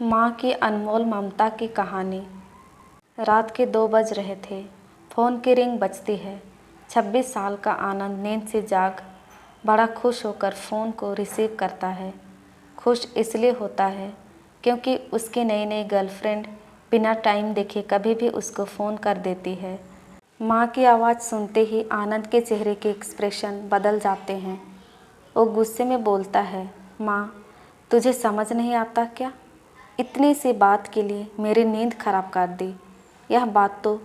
माँ की अनमोल ममता की कहानी। रात के 2 बज रहे थे। फ़ोन की रिंग बजती है। 26 साल का आनंद नींद से जाग बड़ा खुश होकर फ़ोन को रिसीव करता है। खुश इसलिए होता है क्योंकि उसकी नई नई गर्लफ्रेंड बिना टाइम देखे कभी भी उसको फ़ोन कर देती है। माँ की आवाज़ सुनते ही आनंद के चेहरे के एक्सप्रेशन बदल जाते हैं। वो गुस्से में बोलता है, माँ तुझे समझ नहीं आता क्या? इतनी सी बात के लिए मेरी नींद खराब कर दी। यह बात तो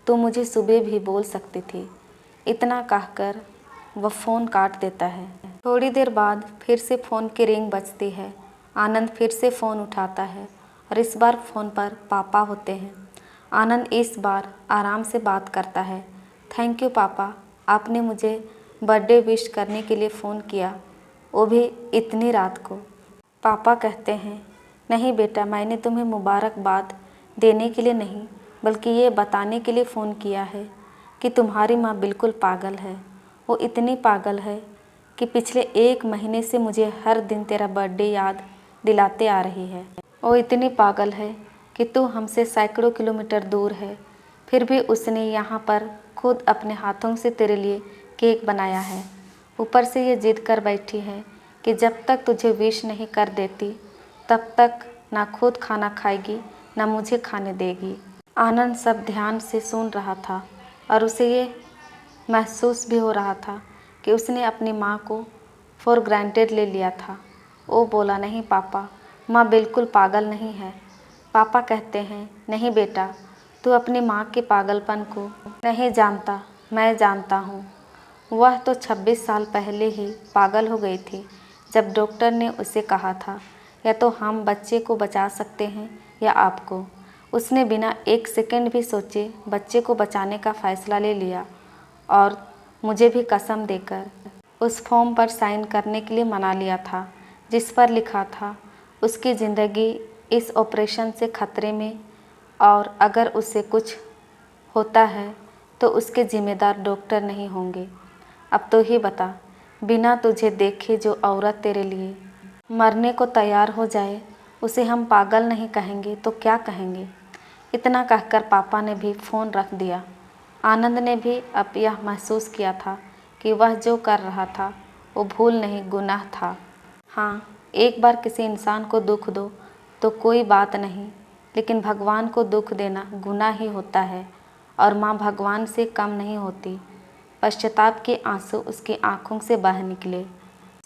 तू मुझे सुबह भी बोल सकती थी। इतना कहकर वह फ़ोन काट देता है। थोड़ी देर बाद फिर से फ़ोन की रिंग बजती है। आनंद फिर से फ़ोन उठाता है और इस बार फ़ोन पर पापा होते हैं। आनंद इस बार आराम से बात करता है। थैंक यू पापा, आपने मुझे बर्थडे विश करने के लिए फ़ोन किया, वो भी इतनी रात को। पापा कहते हैं, नहीं बेटा, मैंने तुम्हें मुबारकबाद देने के लिए नहीं बल्कि ये बताने के लिए फ़ोन किया है कि तुम्हारी माँ बिल्कुल पागल है। वो इतनी पागल है कि पिछले 1 महीने से मुझे हर दिन तेरा बर्थडे याद दिलाते आ रही है। वो इतनी पागल है कि तू हमसे सैकड़ों किलोमीटर दूर है, फिर भी उसने यहाँ पर खुद अपने हाथों से तेरे लिए केक बनाया है। ऊपर से ये जिद कर बैठी है कि जब तक तुझे विश नहीं कर देती तब तक ना खुद खाना खाएगी ना मुझे खाने देगी। आनंद सब ध्यान से सुन रहा था और उसे ये महसूस भी हो रहा था कि उसने अपनी माँ को फॉर ग्रांटेड ले लिया था। वो बोला, नहीं पापा, माँ बिल्कुल पागल नहीं है। पापा कहते हैं, नहीं बेटा, तू अपनी माँ के पागलपन को नहीं जानता, मैं जानता हूँ। वह तो 26 साल पहले ही पागल हो गई थी जब डॉक्टर ने उसे कहा था या तो हम बच्चे को बचा सकते हैं या आपको। उसने बिना 1 सेकंड भी सोचे बच्चे को बचाने का फ़ैसला ले लिया और मुझे भी कसम देकर उस फॉर्म पर साइन करने के लिए मना लिया था जिस पर लिखा था उसकी ज़िंदगी इस ऑपरेशन से खतरे में और अगर उसे कुछ होता है तो उसके ज़िम्मेदार डॉक्टर नहीं होंगे। अब तो ही बता, बिना तुझे देखे जो औरत तेरे लिए मरने को तैयार हो जाए उसे हम पागल नहीं कहेंगे तो क्या कहेंगे? इतना कहकर पापा ने भी फ़ोन रख दिया। आनंद ने भी अब यह महसूस किया था कि वह जो कर रहा था वो भूल नहीं, गुनाह था। हाँ, एक बार किसी इंसान को दुख दो तो कोई बात नहीं, लेकिन भगवान को दुख देना गुनाह ही होता है और माँ भगवान से कम नहीं होती। पश्चाताप के आंसू उसकी आंखों से बह निकले।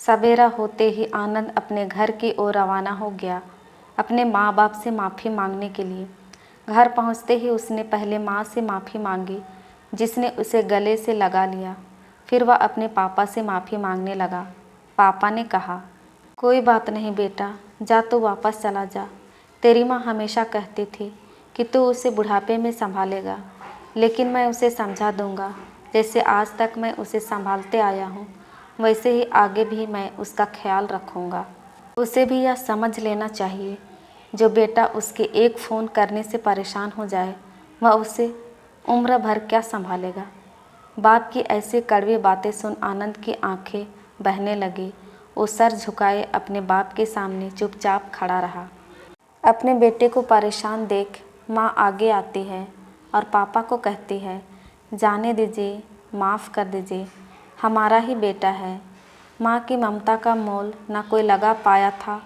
सवेरा होते ही आनंद अपने घर की ओर रवाना हो गया, अपने माँ बाप से माफ़ी मांगने के लिए। घर पहुँचते ही उसने पहले माँ से माफ़ी मांगी, जिसने उसे गले से लगा लिया। फिर वह अपने पापा से माफ़ी मांगने लगा। पापा ने कहा, कोई बात नहीं बेटा, जा तो वापस चला जा। तेरी माँ हमेशा कहती थी कि तू उसे बुढ़ापे में संभालेगा, लेकिन मैं उसे समझा दूँगा। जैसे आज तक मैं उसे संभालते आया हूँ वैसे ही आगे भी मैं उसका ख्याल रखूँगा। उसे भी यह समझ लेना चाहिए, जो बेटा उसके एक फ़ोन करने से परेशान हो जाए वह उसे उम्र भर क्या संभालेगा। बाप की ऐसी कड़वी बातें सुन आनंद की आंखें बहने लगी। वो सर झुकाए अपने बाप के सामने चुपचाप खड़ा रहा। अपने बेटे को परेशान देख माँ आगे आती है और पापा को कहती है, जाने दीजिए, माफ़ कर दीजिए, हमारा ही बेटा है। माँ की ममता का मोल ना कोई लगा पाया था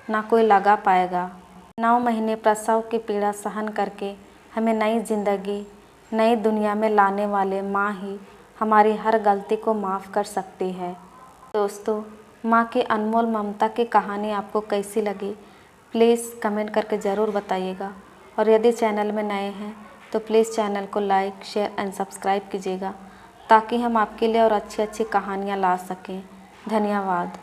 ना कोई लगा पाएगा। 9 महीने प्रसव की पीड़ा सहन करके हमें नई ज़िंदगी नई दुनिया में लाने वाले माँ ही हमारी हर गलती को माफ़ कर सकती है। दोस्तों, माँ की अनमोल ममता की कहानी आपको कैसी लगी प्लीज़ कमेंट करके ज़रूर बताइएगा। और यदि चैनल में नए हैं तो प्लीज़ चैनल को लाइक, शेयर एंड सब्सक्राइब कीजिएगा ताकि हम आपके लिए और अच्छी अच्छी कहानियाँ ला सकें। धन्यवाद।